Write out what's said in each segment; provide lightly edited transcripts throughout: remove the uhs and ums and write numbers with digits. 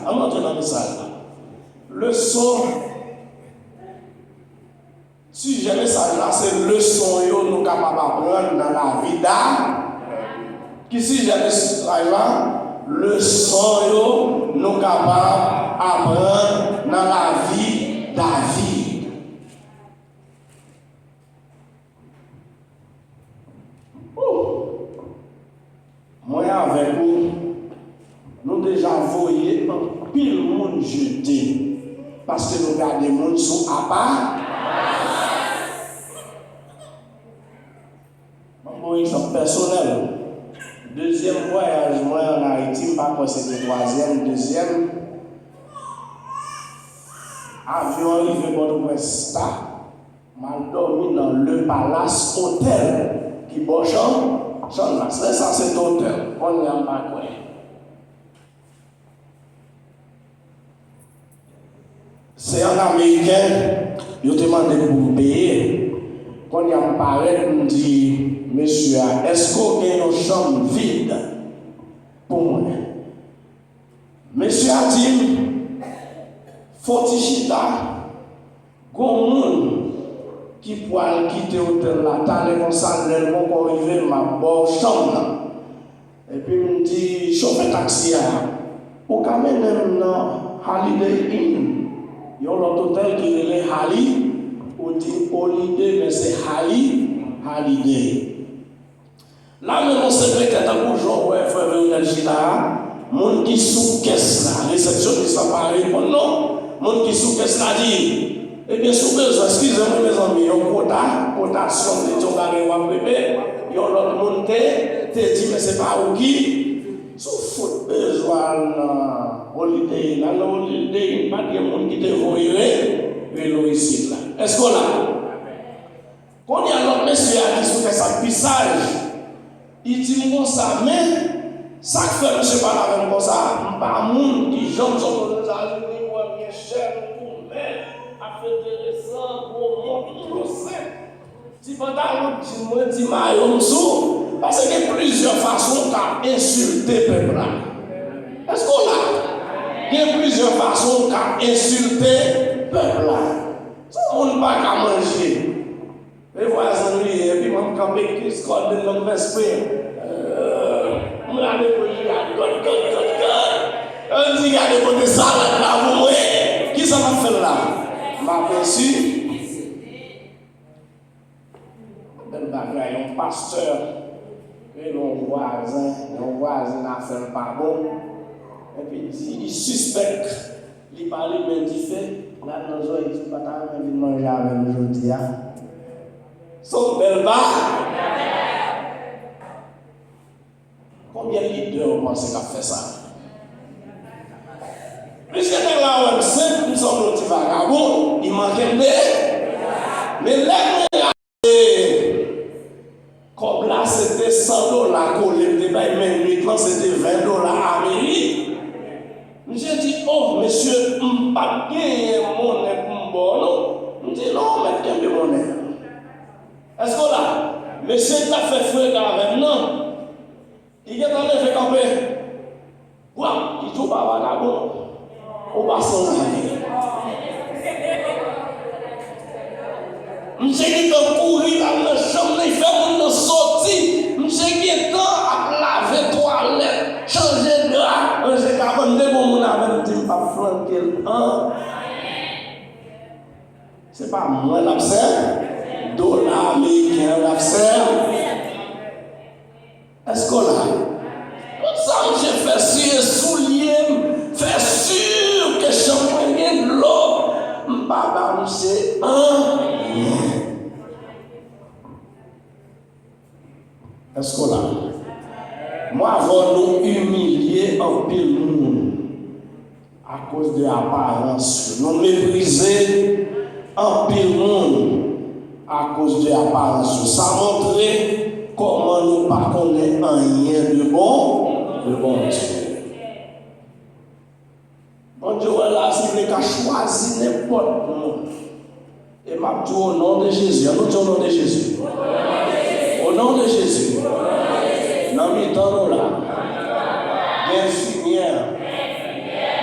On entre dans le message là. Leçon. Si j'ai le message là, c'est leçon que nous sommes capables d'apprendre dans la vie d'âme. Qui si j'ai le message là, leçon que nous sommes capables d'apprendre dans la vie David. Moi avec vous, nous déjà voyé un pile monde jeté parce que nous regardons les gens sont à part. Bon exemple personnel. Deuxième voyage moi en Haïti, pas que c'était troisième, deuxième avion arrivé Port-au-Prince, mal dormi dans le Palace Hotel qui bon chambre là, ça c'est hôtel, on n'y a pas quoi. C'est un Américain, il te demandé pour payer. Quand il a parlé, il me dit, monsieur, est-ce qu'on a une chambre vide pour moi? Monsieur a dit, Fotichita, Gomoun, qui pourra quitter l'hôtel là, t'as les conseils, pour arriver ma bonne chambre. Et puis il me dit, chauffeur taxi, au Cameroun, Holiday Inn. Il y a l'autre hôtel qui est Hali, ou dit Holiday, mais c'est Holiday. Là, même on se fait que dans le jour où il faut venir au Chila, mon qui sous caisse là, réceptionniste n'a pas répondu, non. Mon qui sous caisse là dit, eh bien, sous besoin, excusez-moi mes amis, il y a une cotation de Tongare ou bébé, il y a l'autre monde te dit, mais c'est pas où qui, sous faute besoin. Holiday, là, Holiday, pas de monde qui te voyerait, vélo ici, là. Est-ce qu'on a? Quand il y a l'autre monsieur qui se fait sa pissage, il dit, bon, ça, mais, ça fait, monsieur, pas la même chose, pas monde qui jambe sur les États-Unis, ou bien cher, pour mais, a fait intéressant, pour monde, tout ça. Si pendant l'autre, moi, dis, maillot, sous, parce qu'il y a plusieurs façons d'insulter le peuple là. Est-ce qu'on a? Il y a plusieurs façons d'insulter le peuple là. Tout le monde n'a pas qu'à manger. Les voisins, et puis on campé qui se colle de l'homme esprit. On a des projets à God. On dit qu'il y a des côtés salades là, vous voyez. Qui ça va faire là? M'a perçu. Un pasteur, et nos voisins n'a fait pas bon. Et puis il suspecte, il parle, mais il fait, là, nous avons dit, pas de manger avec nous aujourd'hui. Son bel bas. Combien de leaders pensent qu'on fait ça? Puisque nous là, on sait, nous sommes des petits vagabonds, il manquait de. Mais là, comme là, c'était $100 collecté, même maintenant, c'était $20 Amérique. J'ai dit, oh, monsieur, je n'ai pas gagné monnaie pour bon. Je dis, non, mais quelle monnaie? Est-ce que là, monsieur t'a fait fouet avec non? Il est en train de faire camper. Quoi? Il joue pas à la bonne. Au bassin. Monsieur qui est courir dans la chambre, il fait mon sortie. Monsieur qui est temps à laver toilette, changer de drap. Monsieur qui a vendu pour mon avec dit pas flanquer. C'est pas moi l'absent. $, américain l'absent. Est-ce qu'on a? Tout ça, j'ai fait sur les souliers, fait sûr que champagne de l'eau. Papa, c'est Est-ce qu'on a? Moi, avant nous humilier en pile monde à cause de l'apparence, nous mépriser en pile monde à cause de l'apparence. Ça montrait comment nous ne connaissons rien de bon Dieu. Bon Dieu, là, si vous voulez choisir n'importe monde, et m'a dit au nom de Jésus, nous disons au nom de Jésus. Au nom de Jésus. Dans mes temps là, infirmière,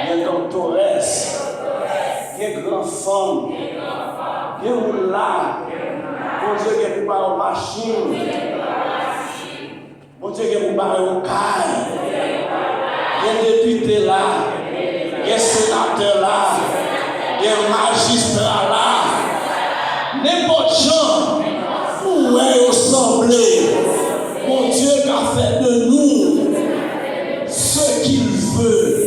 bien doctoresse, des grandes femmes, des gens là, bon Dieu qui pour parler aux machines, bon Dieu qui pour parler aux cailles, des députés là, des sénateurs là, des magistrats là, n'importe gens, où est assemblé, mon Dieu qui a fait de nous ce qu'il veut.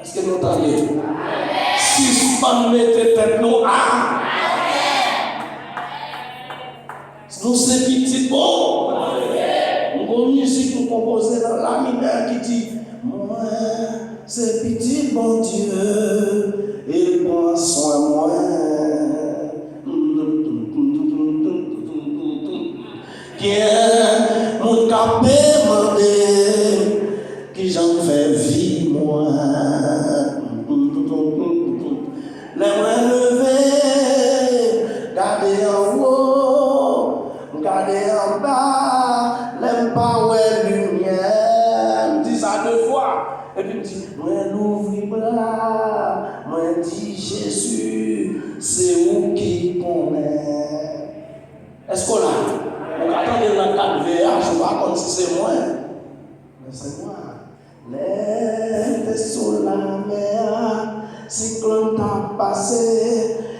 Est-ce que nous entendez? Si nous mettons tête nous à, nous c'est petit bon. Nous musique nous composée dans la mineure qui dit moi c'est petit bon Dieu, il prend soin de moi. Mon capé demandé qui j'en fais vivre moi. Les mains levées, gardez en haut, gardez en bas, les pas ouais lumière. Dis ça 2 fois. Et puis dit, moi l'ouvre bras, moi dit Jésus, c'est où qui connaît. Est-ce qu'on a? On attend dans 4 VH, je ne sais pas si c'est moi. Mais c'est moi. Les sous la mer, cyclone t'a passé.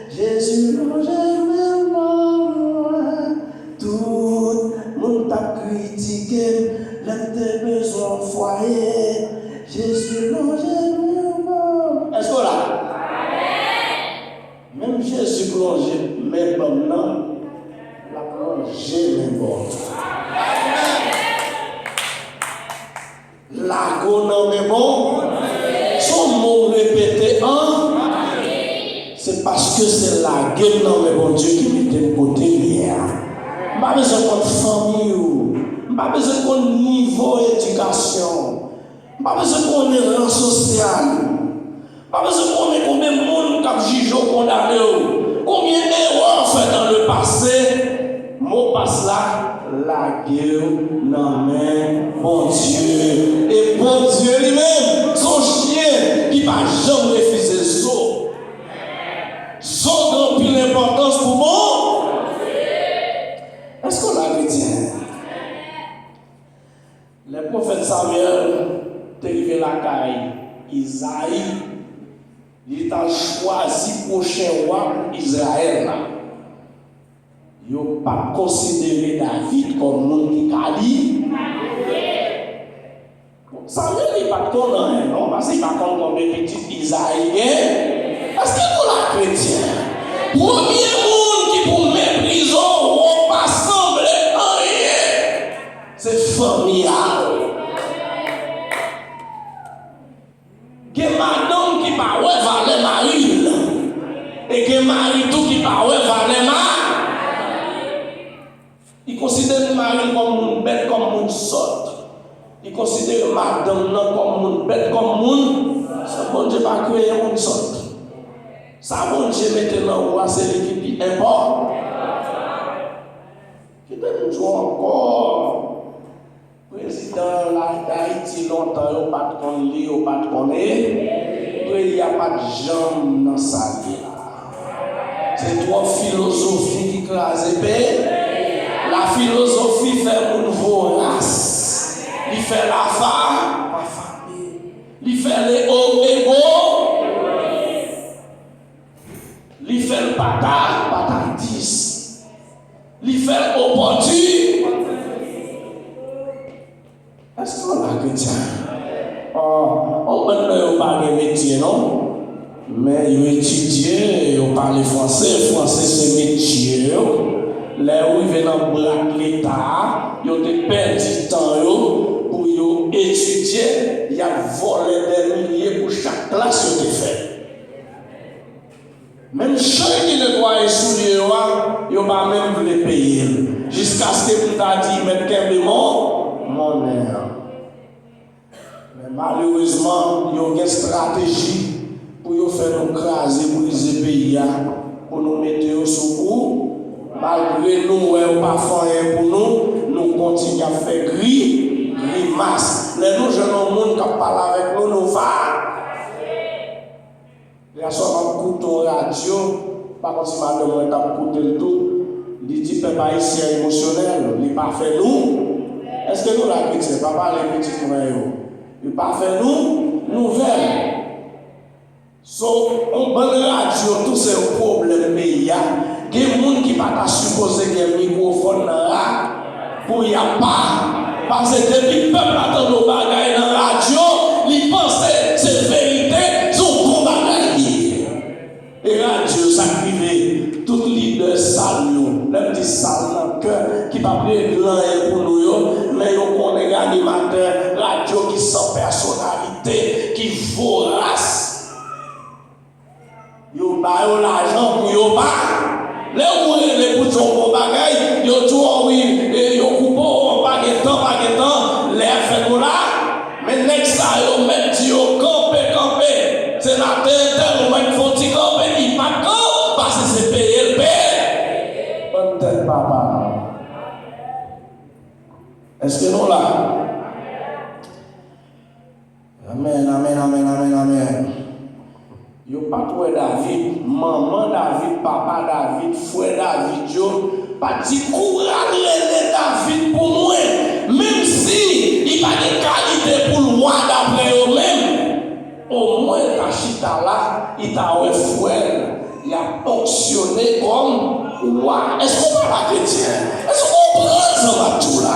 Jésus, j'ai moi. Tout le monde t'a critiqué. Les besoins au foyer. Jésus, j'ai moi. Est-ce qu'on a? Même Jésus plongé, mais maintenant. J'ai mes bords. La gonne mes bords. Son mot répété en. C'est parce que c'est la gueule dans mes bons Dieu qui m'était côté hier. Je n'ai pas besoin de famille. Je n'ai pas besoin de niveau d'éducation. Je n'ai pas besoin de rang social. Je n'ai pas besoin de combien de monde qui a jugé condamné. Combien d'erreurs fait dans le passé. Mot passe là, la gueule dans main, bon Dieu. Et bon Dieu lui-même, son chien qui va jamais refuser ça. Son grand pile d'importance pour moi. Est-ce qu'on a chrétien? Le prophète Samuel est arrivé la caille. Isaïe, il a choisi prochain roi pour Israël. Ils n'ont pas considéré David comme un qui a dit. Samuel n'est pas connu, non? Parce qu'il n'est pas connu comme des petits Isaïens. Est-ce que vous la chrétien? Premier monde qui pour mépriser, on pas sembler en rien. C'est familial. Que madame qui va valer Marie. Et que Marie tout qui va valer Marie. Il considère Marie comme une bête, comme une sorte. Il considère madame comme une bête, comme une. Ça, bon Dieu va créer une sorte. Ça, bon Dieu maintenant, c'est l'équipe qui importe. Qui peut nous jouer encore. Président d'Haïti, longtemps, il n'y a pas de connu, il n'y a pas de connu. Il n'y a pas de jambes dans sa vie. C'est 3 philosophies qui crasent épée. La philosophie fait une vorace. Il fait la famille. Il fait les hauts égaux. Il fait le patatis. Il fait l'opportun. Est-ce qu'on a chrétien? On ne parle pas de métier, non? Mais ils étudient, ils parlent français. Français, c'est métier. Là où ils viennent en braque l'État, ils ont perdu du temps pour étudier, ils ont volé des milliers pour chaque classe qu'ils ont fait. Même ceux qui ne doivent soulier, ils n'ont pas même voulu payer. Jusqu'à ce que vous avez dit, mais quel est mon air. Mais malheureusement, ils ont une stratégie pour faire nous craser, briser le pays, pour nous mettre au secours. Malgré nous, on pas fait pour nous continuons à faire grimace. Les nous, jeunes monde qui parlent avec nous, nous va. radio, par contre, si madame moi t'a écouté le tout, il dit peuple haïtien émotionnel, il pas fait nous. Est-ce que nous la chrétien, papa les petits frères, il pas fait nous nouvelle. So, on prend la radio, tous ces problèmes, mais il y a des gens qui ne sont pas supposés qu'il y ait un microphone là, pour y a pas. Parce que depuis le peuple attend nos bagailles dans la radio, ils pensent que c'est vérité, son bon bagaille. Et la radio, ça privé, tout leader sale, les petits sales dans le cœur, qui ne pas prendre pour nous, mais nous connaissons animateurs, radio qui sont personnalité, qui vorace. Yo ba yo l'argent pour yo ba les pour son bon bagay yo tout oui yo coupo pas de temps les fait là mais next ça yo met yo camper sénateur tel ou faut ti camper il pas camp parce que c'est payé le paye bonne tête papa est-ce que nous là amen. Yo pas trouvé David, maman David, papa David, frère David, yo pas dit courage de David pour moi, même si il pas de qualité pour le roi d'après eux-mêmes. Au moins ta chita là, il t'a ouais frère, il a fonctionné comme roi. Est-ce qu'on parle chrétien? Est-ce qu'on prend ça tout là?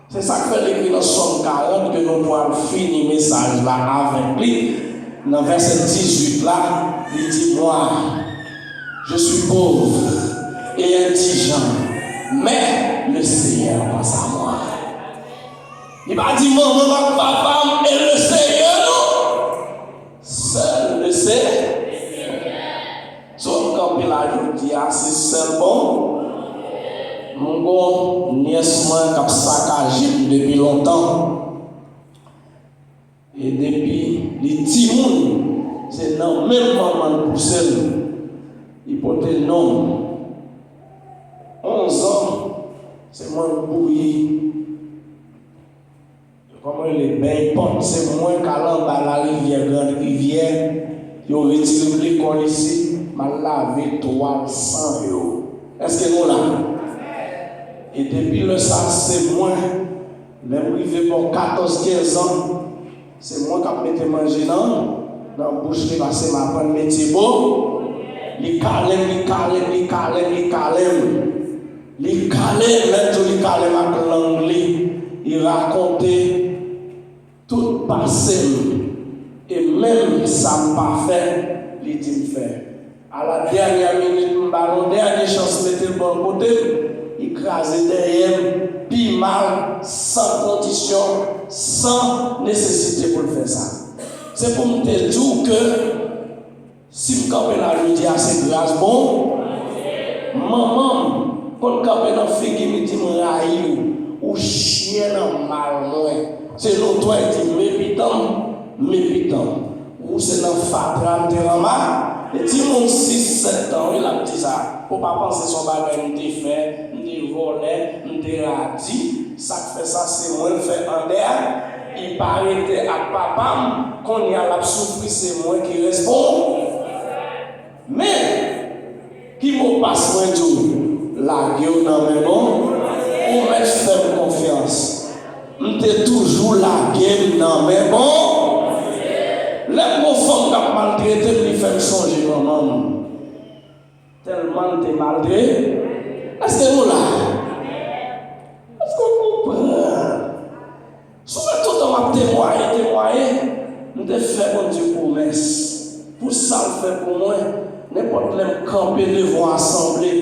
C'est ça que fait l'écrit dans Somme 40 que nous devons finir le message là avec lui. Dans verset 18 là, il dit moi, je suis pauvre et indigent, mais le Seigneur pense à moi. Il m'a dit maman, papa et le Seigneur, non? Seul le Seigneur. Son campé là, je dis, c'est seul bon. Mon bon nièce qui a saccagé depuis longtemps. Et depuis les petits mouns, c'est dans même maman pour celle. Il porte le nom. 11 ans, c'est moi bouilli. Comment il est bien porte, c'est moi qu'allant dans la rivière, grande rivière. Il aurait retiré le corps ici, m'a lavé 300 euros. Est-ce que nous là? Et depuis le sac, c'est moi, même arrivé pour 14-15 ans, c'est moi qui ai mangé dans la bouche, parce que ma bonne métier beau. Les calèmes, même tout les calèmes avec l'anglais, il racontait tout passé. Et même ça pas fait, il dit faire. À la dernière minute, dernière chance, mettez le bon côté. Écrasé derrière, puis mal, sans condition, sans nécessité pour le faire ça. C'est pour me dire que si je campe là, je dis assez grâce, bon, maman, quand je campe dans le fait qui me dit ou chien dans mal, c'est l'autre qui m'épitant, ou c'est dans fatra, et si mon 6-7 ans, il a dit ça, pour ne pas penser son bagage, il fait, il volé, il a dit, ça fait ça, c'est moi qui fais en l'air, il paraît à papa, qu'on y a la souffrir, c'est moi qui réponds. Mais, qui me passe moins tout, la gueule dans mes bons, ou mettre faire confiance. Je toujours la gueule dans mes bons. Les mots femmes qui ont maltraité, ils font changer maman. Tellement de maltraité. Est-ce que nous là? Est-ce qu'on comprend? Souvent tout le monde témoigné, nous devons faire mon Dieu promesse. Pour ça, le fait pour moi, n'importe quel camper devant assembler.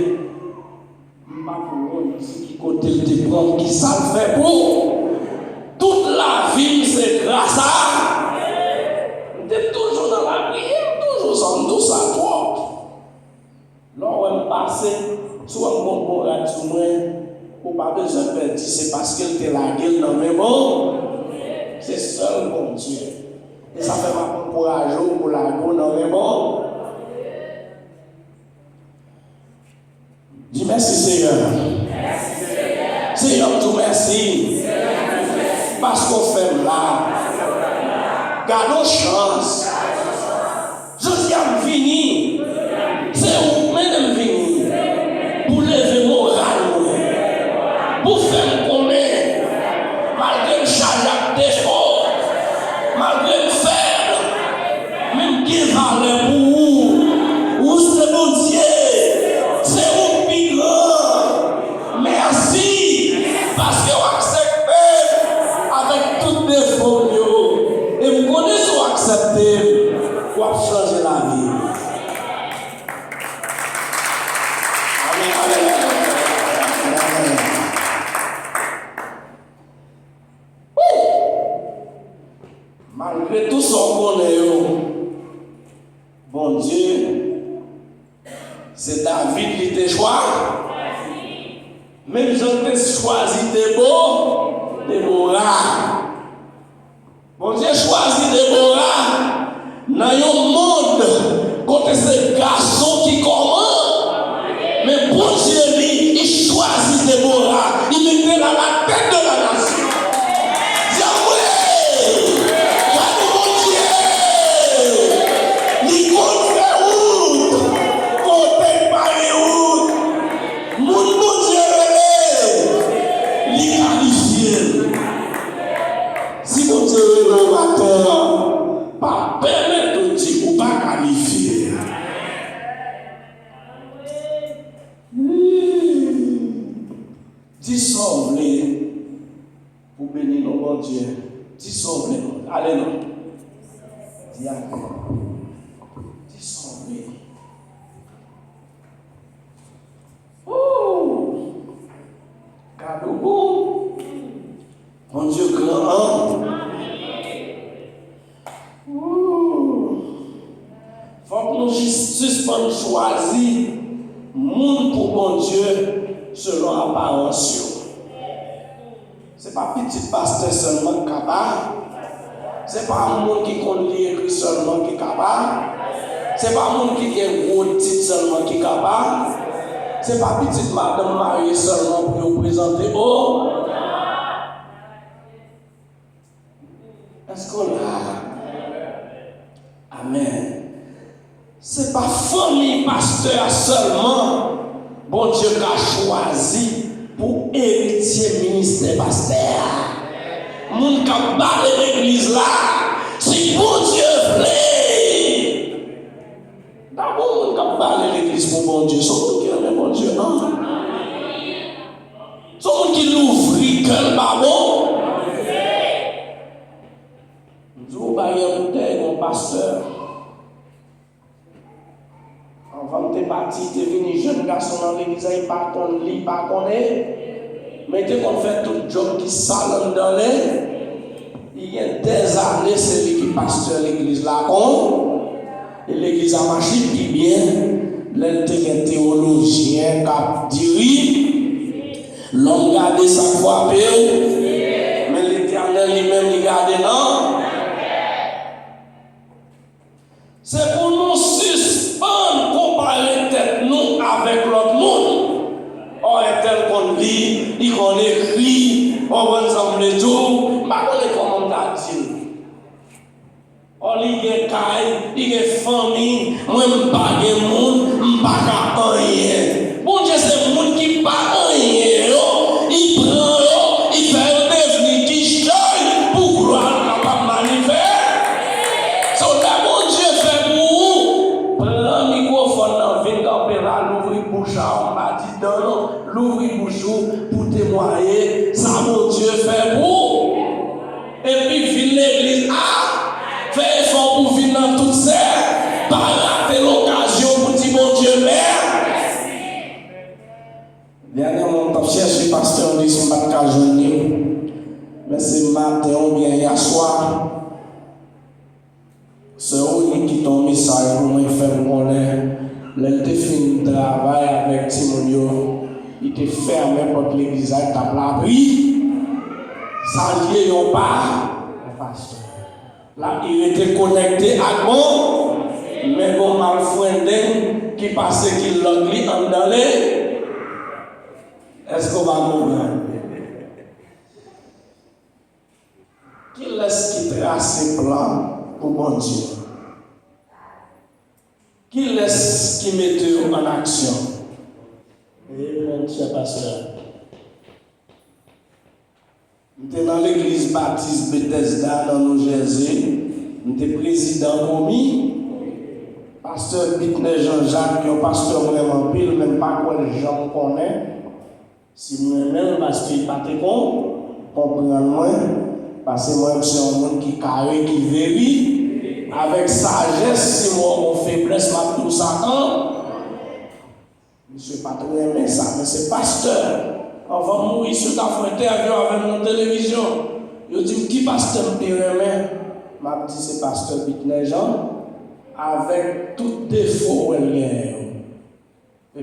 Je ne sais pas pour moi, qui côté te prendre, qui ça le fait pour. Toute la vie, c'est grâce à. Toujours dans la prière, toujours en douce à toi. Lorsqu'on est passé, soit un bon radio, ou pas besoin de dire, c'est parce qu'elle te la gueule dans mes mots. C'est seul bon Dieu. Et ça fait ma bon courage pour la gueule dans mes mots. Dis merci Seigneur. Seigneur, tout merci. Parce qu'on fait là. Gardons chance. Je dis à venir. C'est où même venir. Pour lever moral. Pour faire connaître. Malgré le charge à défaut. Malgré le faible. Même qui valait pour vous. Où c'est mon Dieu. C'est où plus grand. Merci. Parce que vous acceptez avec tout défaut. Et vous connaissez vous accepter. Vous avez changé la vie. Amen. Amen. Malgré tout ce qu'on connaît, bon Dieu, c'est David qui t'a choisi. Même si on t'a choisi Déborah, bon Dieu choisit Déborah dans un monde côté ces garçons qui commandent. Mais bon Dieu, lui, il choisit Déborah. Il met dans la tête de la nation. Pas permettre de dire ou pas qualifier. Dissolvez pour bénir nos bon Dieu. Dissolvez. Allez, non. Dissolvez. Oh! Cadeau bon. Mon Dieu grand. Faut que nous suspendons choisir monde pour bon Dieu selon apparence. Ce n'est pas petit pasteur seulement qui est capable. Ce n'est pas un monde qui compte lire seulement qui est capable. Ce n'est pas un monde qui a un gros titre seulement qui est capable. Ce n'est pas petite madame mariée seulement pour vous présenter. Oh! Est-ce qu'on a? Amen. Ce n'est pas famille pasteur seulement, bon Dieu qui a choisi pour héritier ministère pasteur. Moun qui a parlé l'église là, si bon Dieu plaît. D'abord, moun qui a parlé l'église pour bon Dieu, c'est moun qui aime bon Dieu, non? C'est moun qui l'ouvre, quel babo. Vous voyez un bouteille, mon pasteur. Avant de partir, tu es venu jeune garçon dans l'église, il pas connaît. Mais tu qu'on fait tout job qui salon dans les. Il y a des années, c'est lui qui pasteur l'église là. Et l'église a marché qui bien. L'un théologien qui dit l'homme garde sa foi, mais l'Éternel lui-même il garde non. C'est pour nous suspendre, comparer tête nous avec l'autre monde. Or, est tel qu'on lit, il qu'on écrit, on va ensemble tout, mais on est comme on a dit. Or, il y a caille, il y a famille, moi, je ne suis pas de monde, je ne suis pas rien. Bon Dieu, c'est le monde qui ne pas rien. Il prend, il fait devenir qui change pour gloire capable de manifester. L'ouvrir bouche pour témoigner, ça mon Dieu fait pour. Et puis vine l'église, fait effort pour venir dans tout ça, pas rater l'occasion pour dire mon Dieu merci. Dernièrement, on a cherché le pasteur, on dit son pas de cas journée, mais c'est matin ou bien hier soir. C'est eux qui t'ont message pour moi faire connaître. L'elle te fin de travail avec Timonio. Il te fermé pour l'église, il t'a l'abri. Sans lier, il pas. Là, il était connecté à moi, mais bon, mal fouendé, qui passait, qui l'a glis en dans les. Est-ce qu'on va mourir? Qui laisse qui trace ses plans? pour bon Dieu. Qui laisse qui mette en action? Amen, cher pasteur. J'étais dans l'église baptiste Bethesda dans New Jersey. J'étais président commis. Pasteur Bitner Jean-Jacques, qui est un pasteur vraiment pile, même pas quoi les gens connaissent. Si moi-même, parce que pas de comprendre moi, parce que moi, je suis un monde qui carré, qui vérifie, avec sagesse, si moi, mon faiblesse, ma tout ça, je ne suis pas très aimé ça, mais c'est pasteur. On va mourir sur ta interview avec mon télévision. Je dis, qui pasteur me remet? Ma dit, c'est pasteur Bitner Jean. Avec tout défaut mais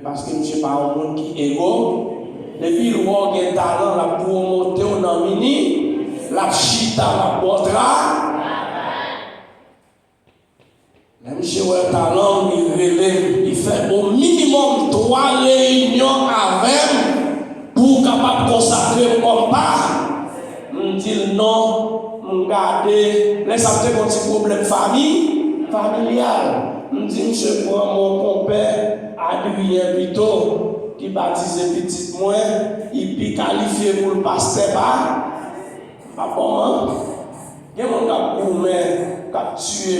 parce que je ne suis pas un monde qui est égo. Depuis le roi qui a talent, la pour monter au nomini, la chita, la potra. Même si vous avez talent, il fait au minimum 3 réunions avec pour capable consacrer comme pas. Je dis non, je garde, laissez-moi un petit problème familial. Je dis, je prends mon compère Adrien Pito, qui baptise petit moi, il peut qualifier pour le pasteur. Pas bon, il y a mon qui a tué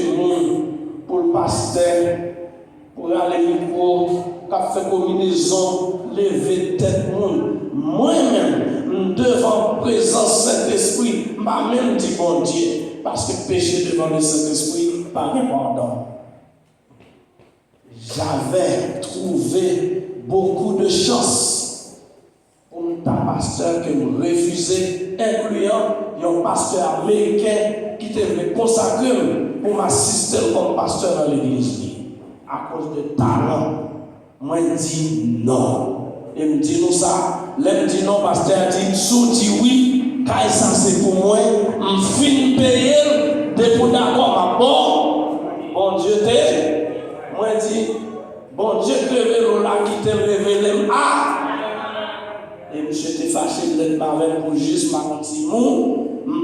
pour le pasteur, pour aller pour qui a fait combinaison, lever tête. Moi-même, devant la présence de Saint-Esprit, je ne même dit bon Dieu, parce que péché devant le Saint-Esprit, pas de pardon. J'avais trouvé beaucoup de chance pour un pasteur que nous refusait, incluant un pasteur américain qui devait consacrer pour m'assister comme pasteur dans l'église. À cause de talent, moi je dis non. Et me dit nous ça, me dit non, pasteur dit, sous dit oui, car ça c'est pour moi, je finis payer, depuis d'accord, bon Dieu t'aide. Moi je dis, bon Dieu te révèle là qui te révèle et monsieur était fâché de l'être avec pour juste ma petit mou,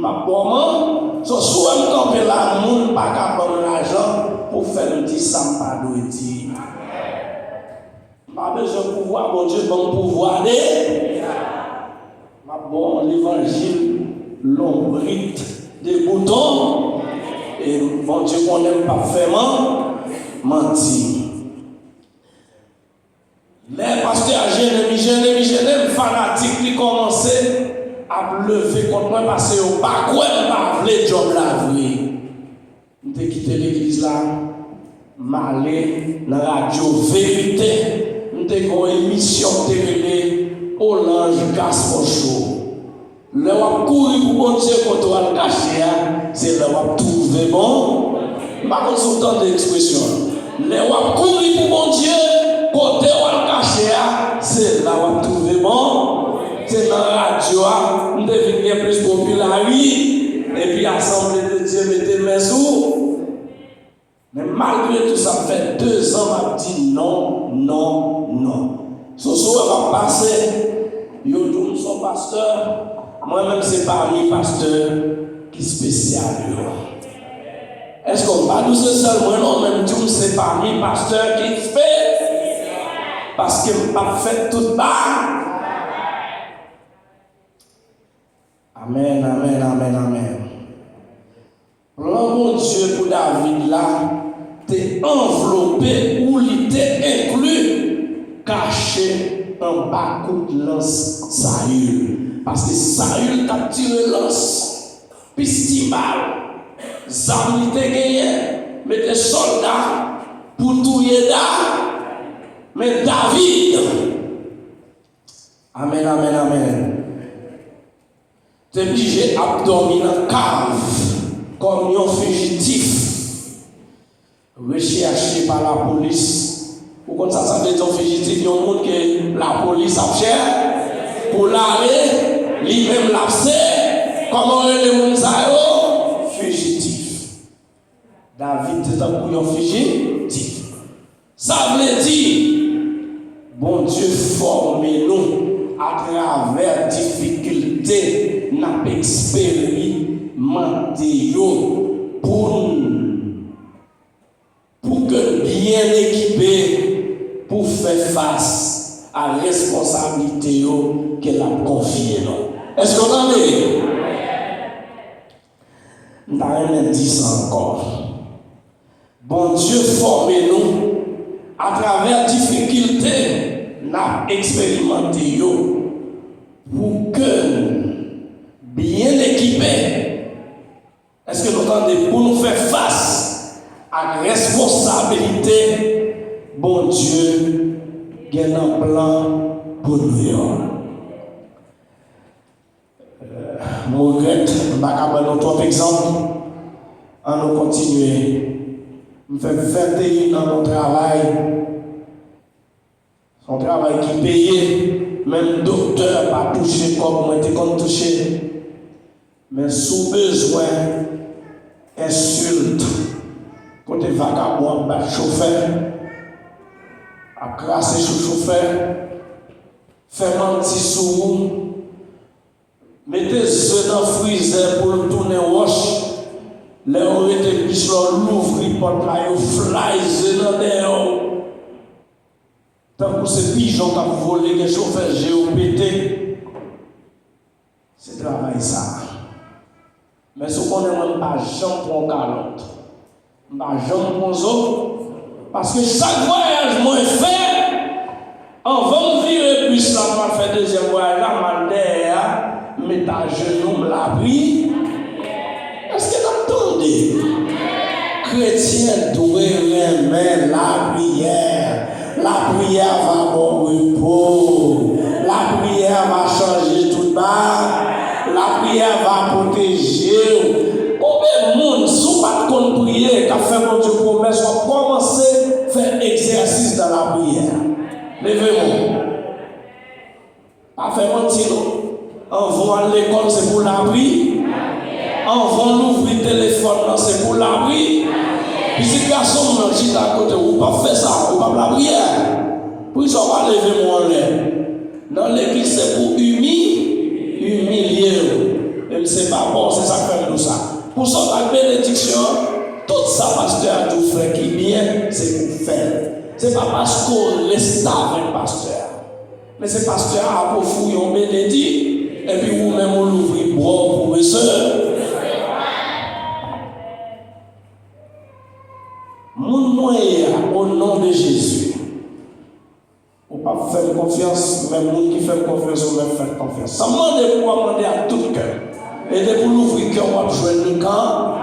pas bon, soit me camper là, moun pas capable l'argent pour faire le 10 ça pas doit dire. Pas besoin de pouvoir, bon Dieu, bon pouvoir ma bon l'évangile l'ombrite des boutons et bon Dieu qu'on aime parfaitement mentir. Les pasteurs Jérémie, fanatiques qui commençaient à lever contre moi parce que au pas quoi pas le job la vie. On t'a quitté l'église là, m'aller dans la radio vérité, on t'a une émission télé Orange Gospel Show. Le wap courir pour bon Dieu quand on va le cacher, c'est le wap trouver bon. Par contre, c'est autant d'expression. Le wap courir pour bon Dieu quand on va le cacher, c'est là où on trouve bon. C'est dans la radio, on devient plus populaire, et puis l'Assemblée de Dieu mettez mes sous. Mais malgré tout ça, fait 2 ans, je dit non. Ce soir, va passer, yo dit son pasteur. Moi-même, c'est parmi pasteurs qui spécial. Est-ce qu'on va nous seul? Moi, même tout, c'est parmi pasteurs qui fait. Parce que je n'ai pas fait tout bas. Amen. Plan mon Dieu pour David là, t'es enveloppé ou il t'est inclus, caché en bas coup de lance Saül. Parce que Saül t'a tiré lance, pistimale, Zam te gagné, mais des soldats pour tuer mais David. Amen. T'es obligé à dormir dans la cave comme un fugitif, recherché par la police. Ou comme ça veut dire fugitif, il y a un monde que la police a cherché pour l'aller, lui-même l'a fait. Comment le monde ça fugitif. David était un fugitif. Ça veut dire, bon Dieu forme-nous à travers difficultés, n'a expérimenté pour équipé pour faire face à la responsabilité qu'elle a confiée. Est-ce que vous entendez? Je vais dire ça encore. Bon Dieu, formez-nous à travers difficultés, n'a expérimenté pour que bien équipés, est-ce que vous entendez, pour nous faire face à la responsabilité, bon Dieu, il y a un plan pour nous. Je regrette, je vais vous donner d'autres exemples. On nous continuer. Je fais 21 ans de travail. Son travail qui payé, même docteur pas touché comme moi était comme touché. Mais sous besoin, insulte, côté vagabond, bat chauffeur, à crasser sur chauffeur, fait mentir sur vous, mettez œufs dans le freezer pour le tourner roche. Les gens étaient plus l'ouvrir porte là, ils fly dans les tant que ces pigeons qui ont volé, les chauffeurs géopétés, c'est travail ça. Mais ce qu'on ne pas jamais pour calotte, pas jamais pour zo, parce que chaque voyage moi fait, on va me virer plus là pour faire deuxième voyage, là, mandère, mettre à genoux, la pris. Est-ce que vous entendez? Chrétien doit aimer la prière. La prière va bon repos. La prière va changer tout bas. La prière va protéger. Combien de monde, si vous ne pouvez pas prier, qu'a fait mon Dieu promesse, on va commencer à faire exercice dans la prière. Levez-moi. Pas faire mentir. On va à l'école, c'est pour la prière. On va l'ouvrir le téléphone, c'est pour la prière. Puis si garçon me dit à côté, vous ne pouvez pas faire ça, vous ne pouvez pas la prière. Puis ça va lever mon lait. Dans l'église, c'est pour humilier. Et c'est pas bon, c'est ça que fait tout ça. Pour ça, la bénédiction, tout ça, pasteur a tout fait qui bien, c'est pour faire. C'est pas parce qu'on reste avec pasteur. Mais c'est pasteur a pour fouiller, on bénédit, et puis vous-même, on l'ouvre pour pour soeurs. Mon moyen au nom de Jésus. On ne peut pas faire confiance, même les gens qui font confiance, on même faire confiance. Ça demande pour demander à tout cœur. Et de pour l'ouvrir cœur, on va jouer le camp.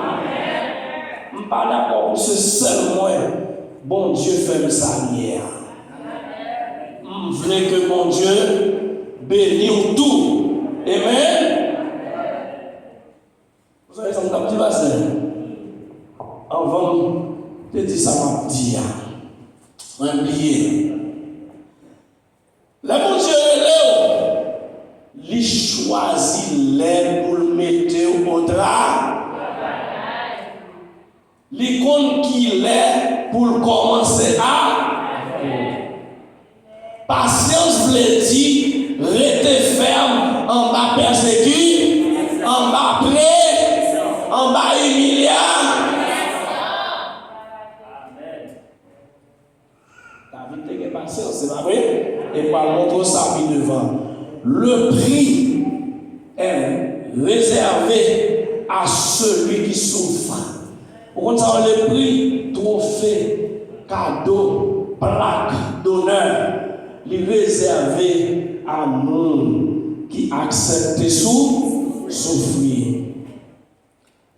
Je ne suis pas d'accord pour ce seul moyen. Bon Dieu fait ça hier. Je veux que mon Dieu bénisse tout. Amen. Vous savez, ça me dit pas ça. Avant. Je dis ça m'a dit, on a oublié. Le bon Dieu est là, il choisit l'air pour le mettre au drap. Il compte qu'il est pour commencer à. Patience veut dire, rester ferme, en bas persécuté, en bas prêt, en bas humilié. C'est pas vrai? Et par contre, ça mis devant. Le prix est réservé à celui qui souffre. Au contraire, le prix, trophée, cadeau, plaque d'honneur, il est réservé à nous qui acceptent souffrir.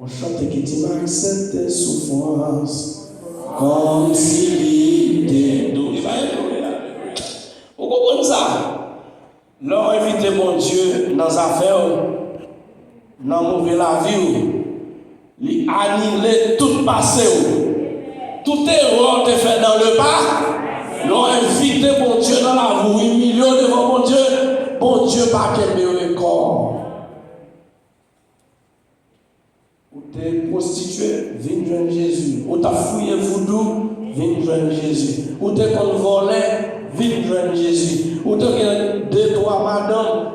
On chante qui dit accepte souffrance comme s'il était doux. Vous comprenez ça? Leur inviter mon Dieu dans les affaires, dans mauvais la vie, lui annuler tout passé, tout erreur te fait dans le pas. Leur inviter mon Dieu dans la vie, humilier devant mon Dieu pas qu'un meilleur corps. Ou t'es prostitué, viens joindre Jésus. Ou t'as fouillé voodoo, viens joindre Jésus. Ou t'es qu'on volait, viens joindre Jésus. Ou t'es de toi madame,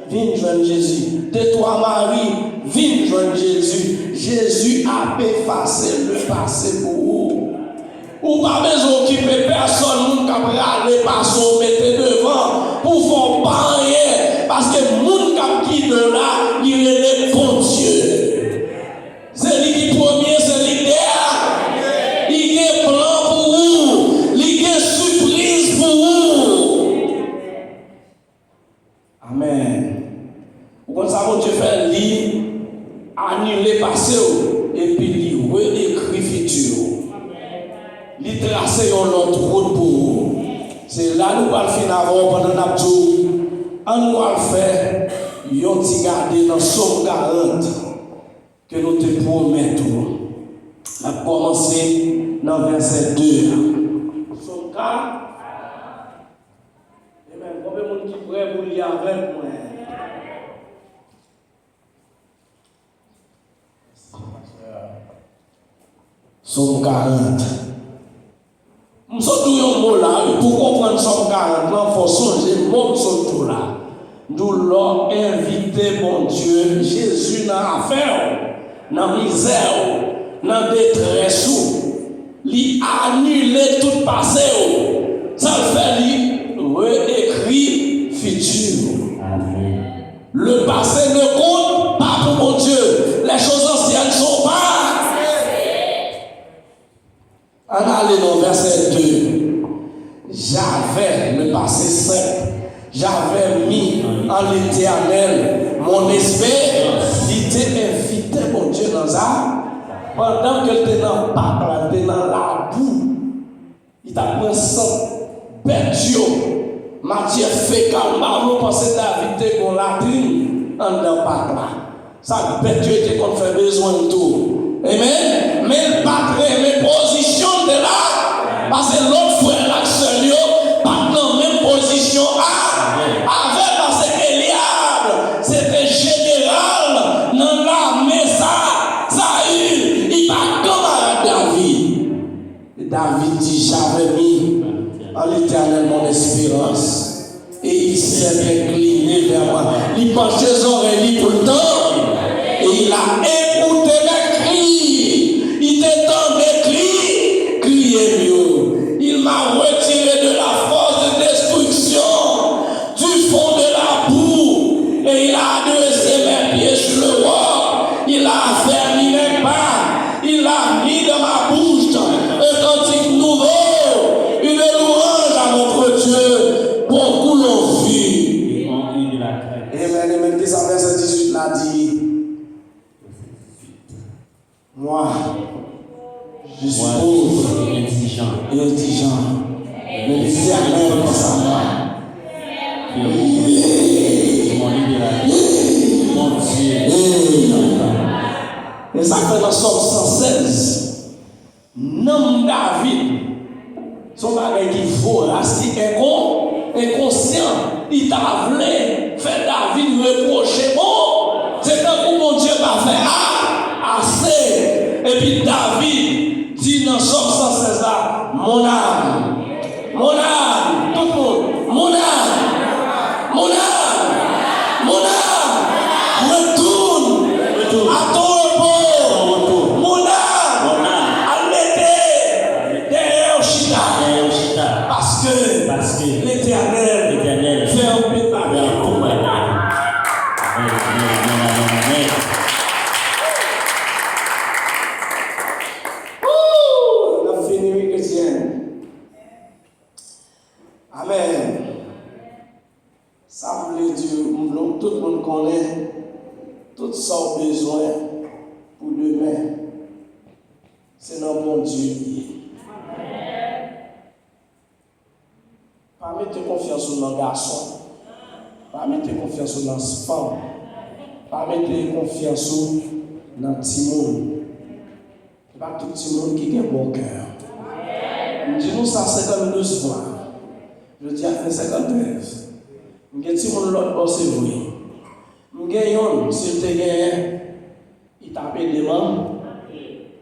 viens joindre Jésus. De toi Marie, viens joindre Jésus. Jésus a effacé le passé pour vous. Ou Ou pas besoin d'occuper personne, qui a aller passer, mettre devant, pour faire pas rien. Parce que le monde qui de là, il est le bon Dieu. C'est lui qui premier, c'est lui qui est. Il y a un plan pour vous, il y a une surprise pour vous. Amen. Vous savez, mon Dieu fait lui annuler passé et puis lui réécrit futur. Lui tracer une autre route pour vous. C'est là nous allons finir avant pendant notre jour. On va faire un petit garder dans Somme 40 que nous te promettons. On va commencer dans verset 2. Somme 40. Et même, combien de monde qui pourrait vous lire avec moi? Somme 40. Nous sommes tous un mot là, pour comprendre Somme 40, il faut songer le mot surtout là. Nous l'avons invité, mon Dieu, Jésus dans l'affaire, dans la misère, dans la détresse, il annule tout passé. Ça le fait, il réécrit futur. Le passé ne compte pas pour mon Dieu. Les choses anciennes ne sont pas. On allait dans verset 2. J'avais le passé simple. J'avais mis en l'Éternel mon esprit. Il était invité, mon Dieu, dans ça. Pendant que tu es dans le papa, tu es dans la boue. Il t'a pris sang, bête, matière fécale. Marlon pensait David qu'on l'a pris en dans le papa. Ça, bête, était qu'on fait besoin de tout. Amen. Mais le patron, mes positions de là, parce que l'autre frère, l'action, pas dans la même position. Avec parce qu'Eliab, c'était général dans l'armée, Saül, il va comme David. Et David dit, j'avais mis en l'Éternel mon espérance. Et il s'est incliné vers moi. Il penchait ses oreilles pour le temps. Et il a écouté mes cris. Il t'entendait crier mieux. Il m'a retiré de la force de destruction, du fond de la boue. Et il a adressé mes pieds sur le roc. Il a affermi mes pas. Il a mis dans ma bouche un cantique nouveau, une louange à notre Dieu. Beaucoup l'ont vu. Amen. Amen. Verset 18 l'a dit. Moi, je suis pauvre et indigent. Mais l'Éternel est sa main. Mon Dieu. Et ça fait dans Somme 116. Nom David. Son bagage qui vaut là, c'est inconscient. Il t'a voulu faire David reprocher. Bon, c'est quand mon Dieu va faire assez. Et puis David dit dans Somme 116 là, mon âme, tout le monde, mon âme, retourne à ton repos, mon âme, à l'été, derrière Chita, parce que l'Éternel fait un peu de barrière pour moi. Amen. Ça veut dire que tout le monde connaît tout ça besoin pour demain. C'est notre bon Dieu. Pas mettre confiance dans le garçon. Pas mettre confiance dans la femme. Pas mettre confiance dans le petit monde. Pas tout le petit monde qui a un bon cœur. Dis-nous ça 52 fois. Je dis à 53. Je dis si mon l'autre boss est vrai. Je gagne, si tu gagnes, il t'a payé des mains.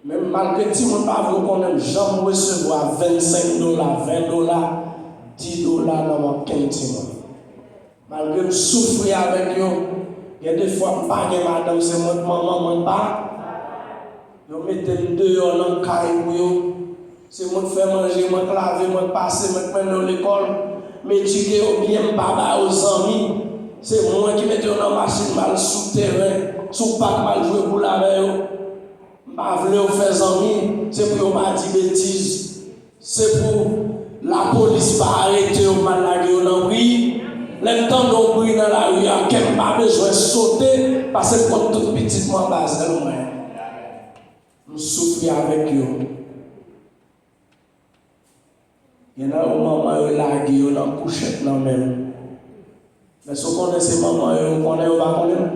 Même malgré si mon pas vous connaît, j'aime recevoir $25, $20, $10 dans mon quintile. Malgré me souffrir avec eux, il y a des fois, je ne pas madame, c'est moi, maman, pas. Je mets dehors dans le caille pour eux. C'est moi qui fais manger, moi qui laver, moi qui passer, moi qui mène dans l'école, m'éduquer au bien, papa aux amis. C'est moi qui mets dans la machine, mal sous terrain, sous pack, mal jouer pour la veille. Je ne veux pas faire amis, c'est pour ne pas dire bêtises. C'est pour la police pas arrêter ou mal laguer dans la rue. Le temps d'on brille dans la rue, il n'y a pas besoin de sauter parce que pour tout petit moi base de loin. Nous souffrir avec eux. Il y en a un moment où laguer dans la couchette non même. Mais si vous connaissez ces mamans, vous connaissez ou pas connaissez?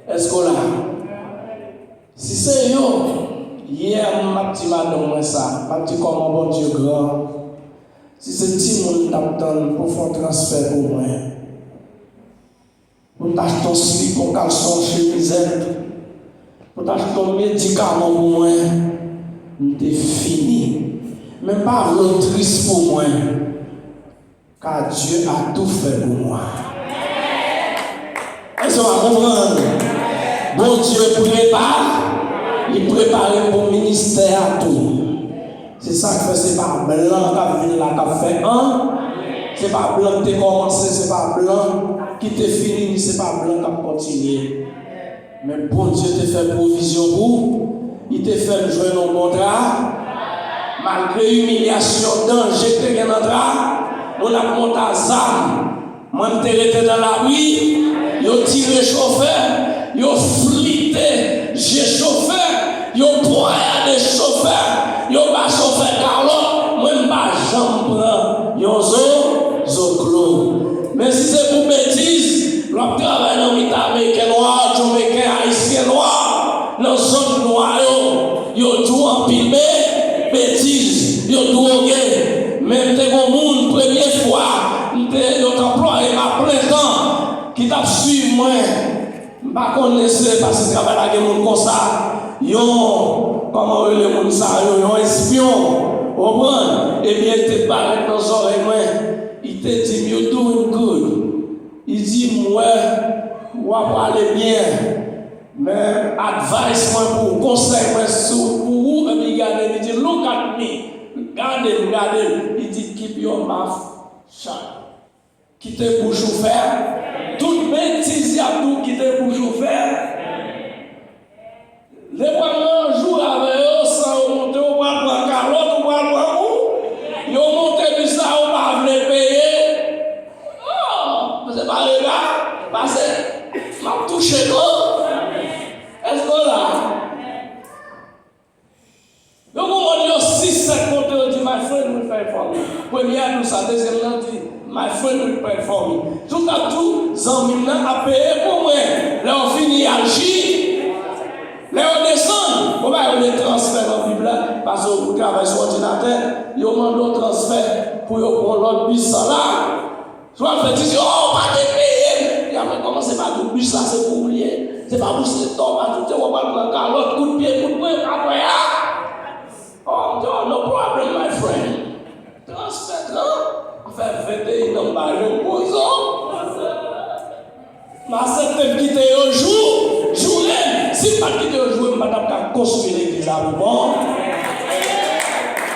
Est-ce que là? Si c'est yo, hier, ma petite madame, ça, ma petite comment bon Dieu grand. Si c'est petit monde t'attend pour faire transfert pour moi, pour t'acheter ton slip, ton caleçon, chemisette, pour t'acheter ton médicament pour moi, t'es fini. Même pas l'autre triste pour moi, car Dieu a tout fait pour moi. Est-ce qu'on va comprendre? Bon Dieu prépare, il prépare pour ministère à tout. C'est ça que c'est pas blanc qui a venu là, qui a fait un. C'est pas blanc qui a commencé, c'est pas blanc qui t'a fini, c'est pas blanc qui a continué. Mais bon Dieu t'a fait provision pour, il t'a fait jouer nos contrats. Malgré l'humiliation, danger que tu as dans le drap, on a monté à ZAM. Moi, je suis dans la rue, je tiré chauffeur, je flitté, j'ai chauffeur, je broyé des chauffeurs, je pas chauffeur Carlo, moi, je ne pas jambe, je zoclo. Mais si c'est pour bêtises, l'on travaille dans l'État américain noir, Jamaïcain, haïtien noir, dans la zone noire, je tout empilé. Bêtises, yo drogué, même des gens monde première fois, yo employé à plein temps, qui t'a suivi moi, pas connaissez parce que travail avec monde comme ça, yo comment le monde ça, yo espion, comprendre? Et bien te parler dans les oreilles moi, il te dit you doing good, il dit moi, on va aller bien. Mais advice pour conseil pour vous, il dit look at me, regardez, il dit keep your mouth shut. Quittez bouche ouverte. Toute bêtise, il y a tout quittez bouche ouverte. Les premiers jours avec eux, sans monter au bras de la carotte, au bras de où, ils ont monté du ça, on va venir payer. Oh, c'est pas le gars, parce que m'a touché quoi. Est-ce que là, le moment où 6-7 comptes dit my friend will pay for me. Première nous ça, deuxième nous dit my friend will pay for me. Tout à tout, Zambina a payé pour moi. Là on finit à agir. Là on descend. On va aller transfert dans la Bible parce que vous travaillez sur l'ordinateur. Ils demandent un transfert pour prendre l'autre bus là. Soit on fait dire oh pas de payer. Et après commencer par le bus là c'est pour oublier. C'est pas pour se tomber à tout on va prendre l'autre coup de pied, coup de poing, après oh no problem my friend. Transfert là, fait 21 ans par le poison. Ma sœur quitte un jour, journée. Si pas quitte un jour, madame a construit l'église à bon.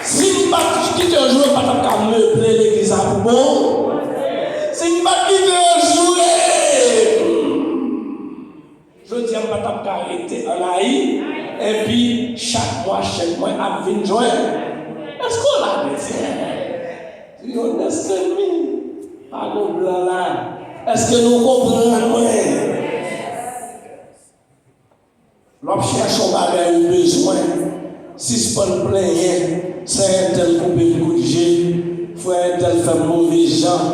Si pas quitte un jour, madame a meublé l'église à bon. Si pas quitte un jour, je dis à madame a arrêté en Haïti. Et puis chaque mois, à 20 juin. Est-ce qu'on a dit? You understand me? Pas de blanc là. Est-ce que nous comprenons? L'homme cherche un bagage au besoin. Si ce n'est pas plein, c'est un tel coupe de budget, faut un tel faire mauvais gens,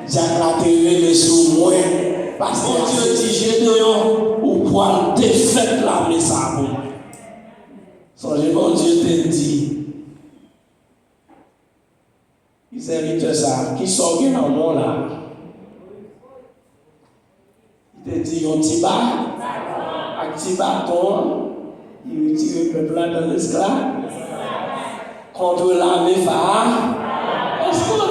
j'acclaterai les sous moi. Parce que Dieu dit, j'ai de ou pour défaite là, mais ça bon. Songez, bon Dieu te dit, il s'invite ça, qui sort dans le monde là. Il te dit, on t'y bat, avec petit bâton, il retire le peuple là dans l'esclave, contre la méfa. Est-ce qu'on a?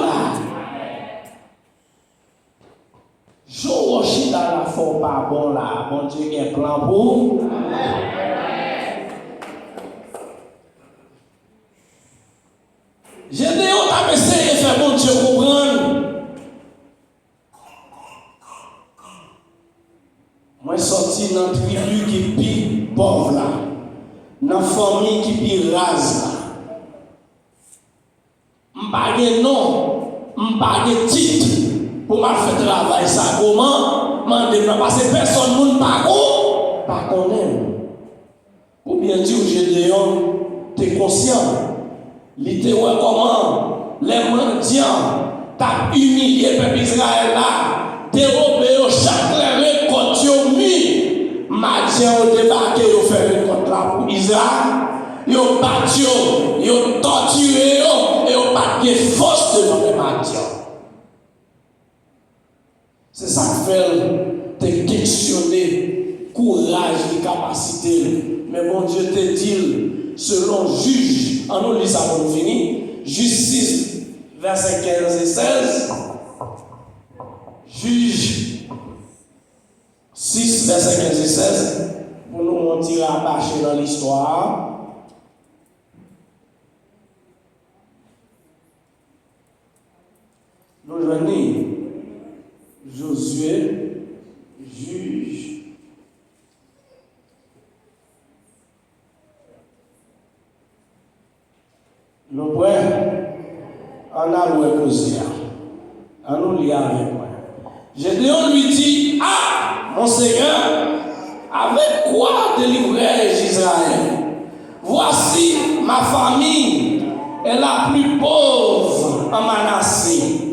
Je worship dans la forme pas bon là, bon Dieu a un plan pour. pauvre là, dans la famille qui pi rase là. M'pas non, m'pas titre pour m'a faire travail ça comment m'en parce que personne moun pas connaît. Pour bien dire Gédéon, tu es conscient. Il te voit comment les mendiants t'as humilié le peuple Israël là, dérobé chaque récolte yo mis, Madien au débarqué au faire récolte là pour Israël. Yo battu, yo torturé, et yo pas de force devant les mendiants. C'est ça qui fait te questionner courage et capacité. Mais bon Dieu te dit, selon Juge, en nous lisons ça pour nous finir, Juge 6, versets 15 et 16. Juge 6, versets 15 et 16, pour nous montrer à marcher dans l'histoire. Nous venons Josué, juge. Nous pouvons en allouer causer. En nous lier avec moi. Gédéon lui dit, ah, mon Seigneur, avec quoi délivrerai-je Israël? Voici ma famille est la plus pauvre en Manassé.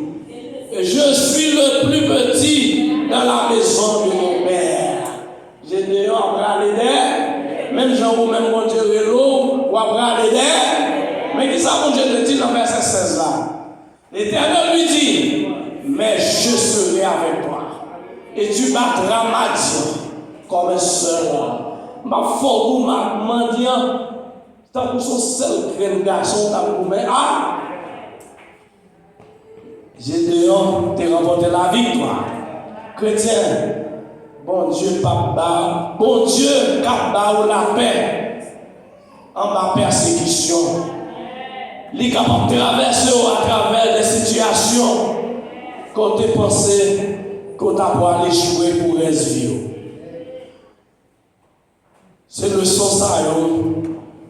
Je suis le plus petit dans la maison de mon père. Gédéon a pris les même Jean ou même mon Dieu Rélo, ou a pris les mais qui ça mon Dieu te dit dans verset 16 là? L'Éternel lui dit, mais je serai avec toi. Et tu battras Madian comme un seul homme. Ma fourou, ma mendiant, tant que son seul grand garçon, tant que mais ah! Gédéon t'a remporté la victoire. Chrétien, bon Dieu, papa, bon Dieu, capable la paix en ma persécution. Il est capable de traverser à travers des situations qu'on t'a pensé qu'on t'a pour aller jouer pour résoudre. C'est le son ça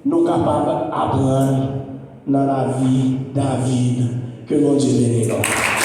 nous capables d'apprendre dans la vie David que mon Dieu bénisse.